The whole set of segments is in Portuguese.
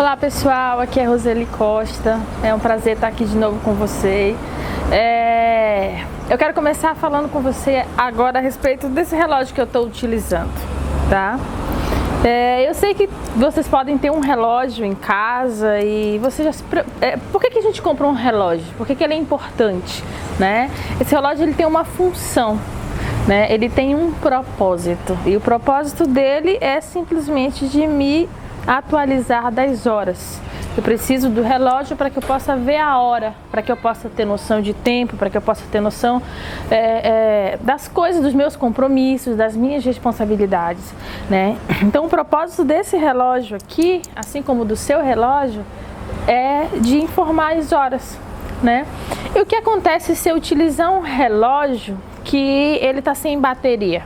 Olá pessoal, aqui é Roseli Costa, é um prazer estar aqui de novo com você. Eu quero começar falando com você agora a respeito desse relógio que eu estou utilizando, tá? Eu sei que vocês podem ter um relógio em casa e você já se... Por que a gente compra um relógio? Por que ele é importante, né? Esse relógio ele tem uma função, né? Ele tem um propósito e o propósito dele é simplesmente de me atualizar das horas. Eu preciso do relógio para que eu possa ver a hora, para que eu possa ter noção de tempo, para que eu possa ter noção das coisas, dos meus compromissos, das minhas responsabilidades, né? Então o propósito desse relógio aqui, assim como do seu relógio, é de informar as horas, né? E o que acontece se eu utilizar um relógio que ele está sem bateria?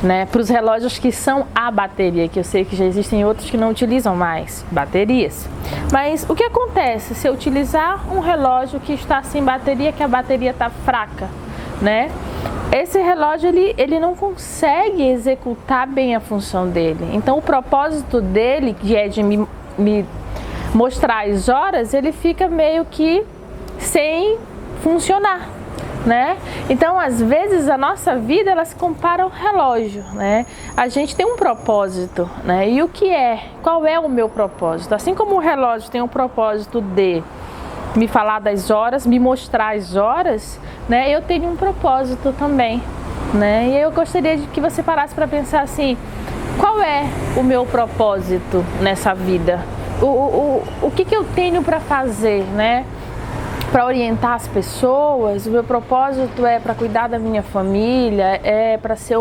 Né, para os relógios que são a bateria, que eu sei que já existem outros que não utilizam mais baterias. Mas o que acontece se eu utilizar um relógio que está sem bateria, que a bateria está fraca, né? Esse relógio ele não consegue executar bem a função dele. Então o propósito dele, que é de me mostrar as horas, ele fica meio que sem funcionar, né? Então, às vezes, a nossa vida, ela se compara ao relógio, né? A gente tem um propósito, né? E o que é? Qual é o meu propósito? Assim como o relógio tem um propósito de me falar das horas, me mostrar as horas, né? Eu tenho um propósito também, né? E eu gostaria de que você parasse para pensar assim, qual é o meu propósito nessa vida? O que eu tenho para fazer, né? Para orientar as pessoas, o meu propósito é para cuidar da minha família, é para ser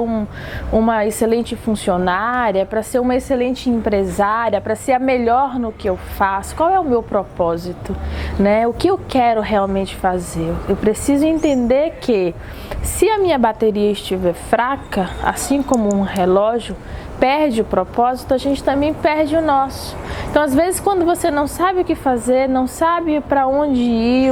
uma excelente funcionária, para ser uma excelente empresária, para ser a melhor no que eu faço. Qual é o meu propósito, né? O que eu quero realmente fazer? Eu preciso entender que se a minha bateria estiver fraca, assim como um relógio perde o propósito, a gente também perde o nosso. Então, às vezes, quando você não sabe o que fazer, não sabe para onde ir,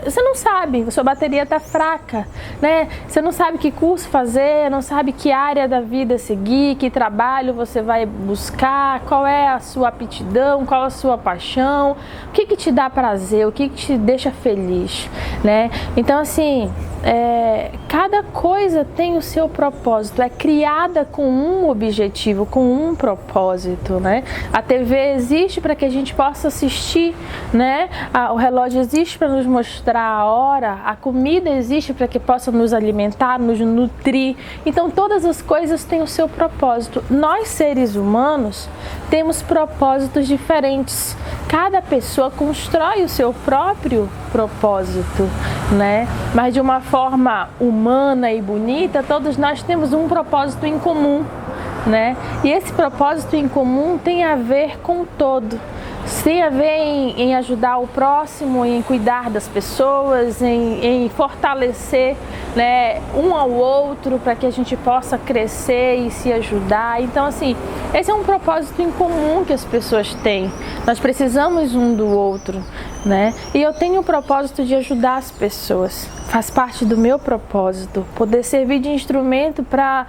você não sabe, a sua bateria está fraca, né? Você não sabe que curso fazer, não sabe que área da vida seguir, que trabalho você vai buscar, qual é a sua aptidão, qual a sua paixão, o que te dá prazer, o que te deixa feliz, né? Então, assim, cada coisa tem o seu propósito, é criada com um objetivo, com um propósito, né? A TV existe para que a gente possa assistir, né? O relógio existe para nos mostrar a hora, a comida existe para que possa nos alimentar, nos nutrir. Então todas as coisas têm o seu propósito. Nós, seres humanos, temos propósitos diferentes. Cada pessoa constrói o seu próprio propósito, né? Mas de uma forma humana e bonita, todos nós temos um propósito em comum, né? E esse propósito em comum tem a ver com o todo. Tem a ver em ajudar o próximo, em cuidar das pessoas, em fortalecer, né, um ao outro para que a gente possa crescer e se ajudar. Então, assim, esse é um propósito em comum que as pessoas têm. Nós precisamos um do outro, né? E eu tenho o propósito de ajudar as pessoas. Faz parte do meu propósito, poder servir de instrumento para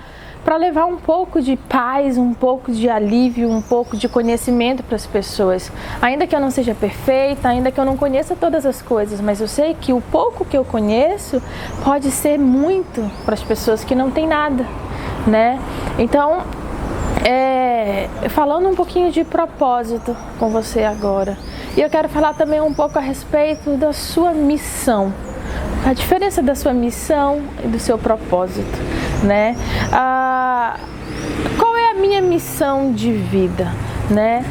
levar um pouco de paz, um pouco de alívio, um pouco de conhecimento para as pessoas. Ainda que eu não seja perfeita, ainda que eu não conheça todas as coisas, mas eu sei que o pouco que eu conheço pode ser muito para as pessoas que não têm nada, né? Então, falando um pouquinho de propósito com você agora, e eu quero falar também um pouco a respeito da sua missão. A diferença da sua missão e do seu propósito, né? Qual é a minha missão de vida, né?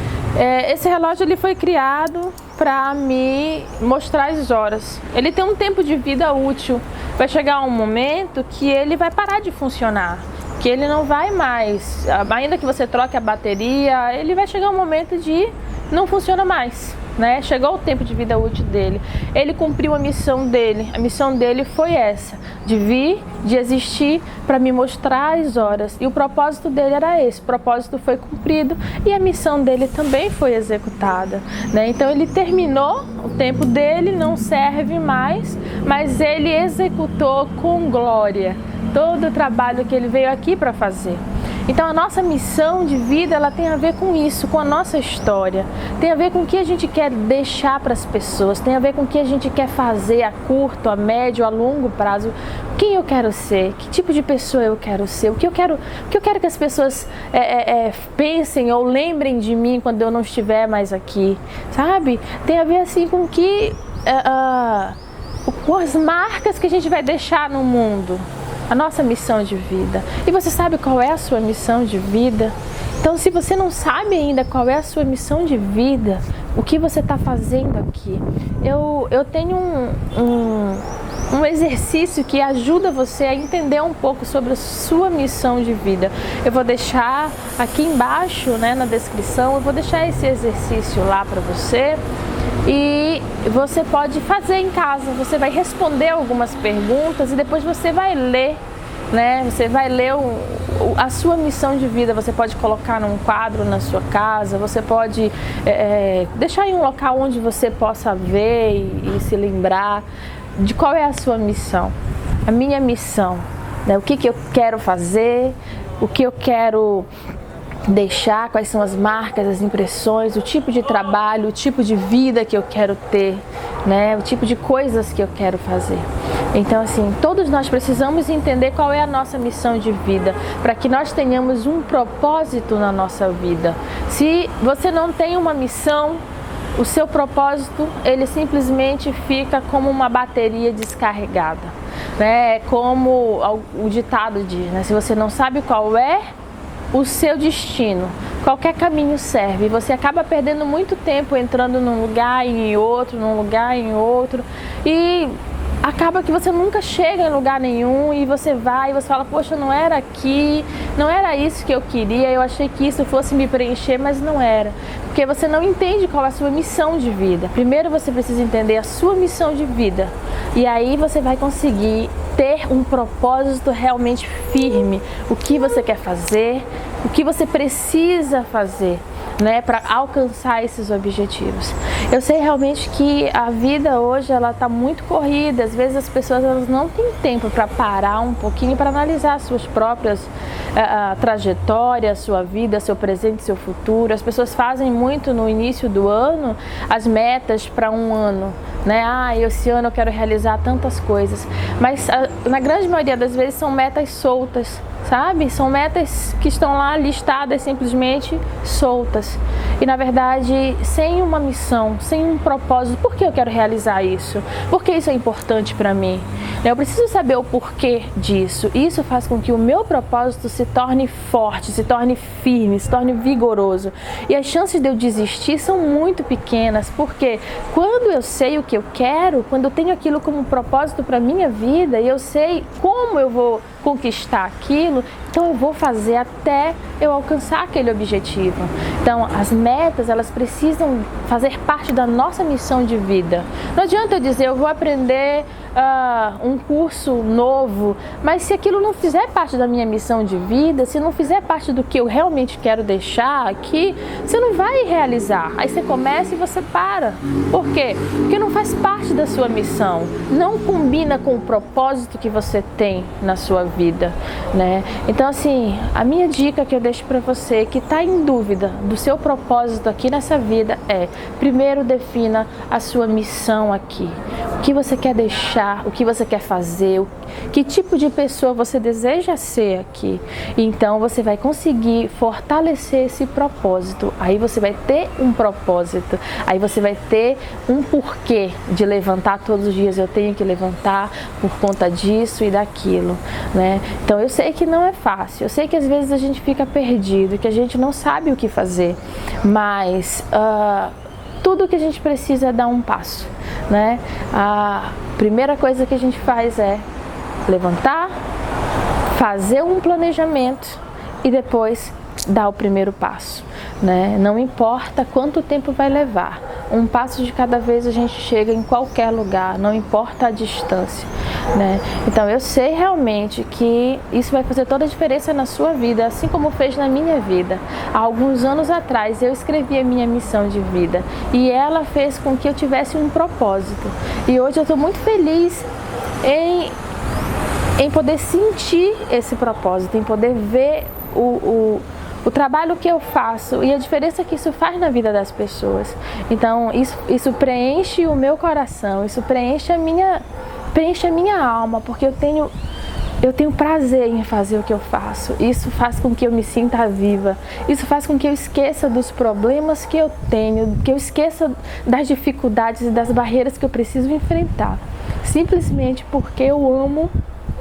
Esse relógio ele foi criado para me mostrar as horas. Ele tem um tempo de vida útil. Vai chegar um momento que ele vai parar de funcionar, que ele não vai mais, ainda que você troque a bateria, ele vai chegar um momento de não funciona mais, né? Chegou o tempo de vida útil dele. Ele cumpriu a missão dele. A missão dele foi essa, de vir, de existir para me mostrar as horas. E o propósito dele era esse. O propósito foi cumprido e a missão dele também foi executada, né? Então ele terminou, o tempo dele não serve mais, mas ele executou com glória todo o trabalho que ele veio aqui para fazer. Então a nossa missão de vida, ela tem a ver com isso, com a nossa história. Tem a ver com o que a gente quer deixar para as pessoas, tem a ver com o que a gente quer fazer a curto, a médio, a longo prazo. Quem eu quero ser? Que tipo de pessoa eu quero ser? O que eu quero que as pessoas pensem ou lembrem de mim quando eu não estiver mais aqui, sabe? Tem a ver assim com que com as marcas que a gente vai deixar no mundo, a nossa missão de vida. E você sabe qual é a sua missão de vida? Então, se você não sabe ainda qual é a sua missão de vida, o que você está fazendo aqui, eu tenho um exercício que ajuda você a entender um pouco sobre a sua missão de vida. Eu vou deixar aqui embaixo, né, na descrição, eu vou deixar esse exercício lá para você e você pode fazer em casa. Você vai responder algumas perguntas e depois você vai ler, né? Você vai ler a sua missão de vida. Você pode colocar num quadro na sua casa, você pode deixar em um local onde você possa ver e se lembrar de qual é a sua missão. A minha missão, né? O que eu quero fazer, o que eu quero deixar, quais são as marcas, as impressões, o tipo de trabalho, o tipo de vida que eu quero ter, né? O tipo de coisas que eu quero fazer. Então, assim, todos nós precisamos entender qual é a nossa missão de vida, para que nós tenhamos um propósito na nossa vida. Se você não tem uma missão, o seu propósito, ele simplesmente fica como uma bateria descarregada, né? É como o ditado diz, né? Se você não sabe qual é o seu destino, qualquer caminho serve. Você acaba perdendo muito tempo entrando num lugar e em outro, e acaba que você nunca chega em lugar nenhum e você vai e você fala, poxa, não era aqui, não era isso que eu queria, eu achei que isso fosse me preencher, mas não era. Porque você não entende qual é a sua missão de vida. Primeiro você precisa entender a sua missão de vida e aí você vai conseguir ter um propósito realmente firme, o que você quer fazer, o que você precisa fazer, né, para alcançar esses objetivos. Eu sei realmente que a vida hoje ela está muito corrida, às vezes as pessoas elas não têm tempo para parar um pouquinho para analisar suas próprias trajetórias, sua vida, seu presente, seu futuro. As pessoas fazem muito no início do ano as metas para um ano, né? Esse ano eu quero realizar tantas coisas, mas na grande maioria das vezes são metas soltas, sabe? São metas que estão lá listadas simplesmente soltas. E na verdade, sem uma missão, sem um propósito, por que eu quero realizar isso? Por que isso é importante para mim? Eu preciso saber o porquê disso. Isso faz com que o meu propósito se torne forte, se torne firme, se torne vigoroso. E as chances de eu desistir são muito pequenas, porque quando eu sei o que eu quero, quando eu tenho aquilo como propósito para minha vida e eu sei como eu vou conquistar aquilo, então eu vou fazer até eu alcançar aquele objetivo. Então as metas, elas precisam fazer parte da nossa missão de vida. Não adianta eu dizer, eu vou aprender um curso novo, mas se aquilo não fizer parte da minha missão de vida, se não fizer parte do que eu realmente quero deixar aqui, você não vai realizar. Aí você começa e você para. Por quê? Porque não faz parte da sua missão, não combina com o propósito que você tem na sua vida, né? Então, assim, a minha dica que eu deixo para você que está em dúvida do seu propósito aqui nessa vida é: primeiro defina a sua missão aqui. O que você quer deixar, o que você quer fazer, que tipo de pessoa você deseja ser aqui. Então você vai conseguir fortalecer esse propósito. Aí você vai ter um propósito, aí você vai ter um porquê de levantar todos os dias. Eu tenho que levantar por conta disso e daquilo, né? Então eu sei que não é fácil, eu sei que às vezes a gente fica perdido, que a gente não sabe o que fazer, mas tudo que a gente precisa é dar um passo, né? A primeira coisa que a gente faz é levantar, fazer um planejamento e depois dar o primeiro passo, né? Não importa quanto tempo vai levar, um passo de cada vez a gente chega em qualquer lugar, não importa a distância, né? Então eu sei realmente que isso vai fazer toda a diferença na sua vida, assim como fez na minha vida. Há alguns anos atrás eu escrevi a minha missão de vida e ela fez com que eu tivesse um propósito. E hoje eu estou muito feliz em poder sentir esse propósito, em poder ver o trabalho que eu faço e a diferença que isso faz na vida das pessoas. Então isso preenche o meu coração, isso preenche a minha alma, porque eu tenho prazer em fazer o que eu faço. Isso faz com que eu me sinta viva. Isso faz com que eu esqueça dos problemas que eu tenho, que eu esqueça das dificuldades e das barreiras que eu preciso enfrentar. Simplesmente porque eu amo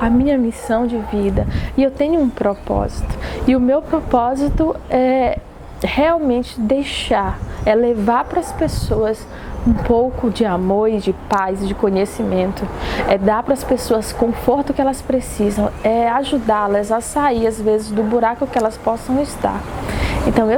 a minha missão de vida e eu tenho um propósito. E o meu propósito é realmente levar para as pessoas um pouco de amor e de paz, de conhecimento, é dar para as pessoas o conforto que elas precisam, é ajudá-las a sair às vezes do buraco que elas possam estar. Então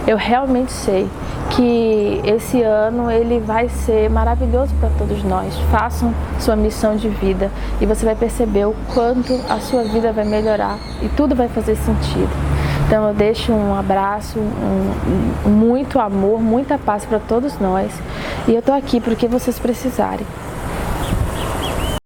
eu realmente sei que esse ano ele vai ser maravilhoso para todos nós. Façam sua missão de vida e você vai perceber o quanto a sua vida vai melhorar e tudo vai fazer sentido. Então eu deixo um abraço, muito amor, muita paz para todos nós. E eu tô aqui porque vocês precisarem.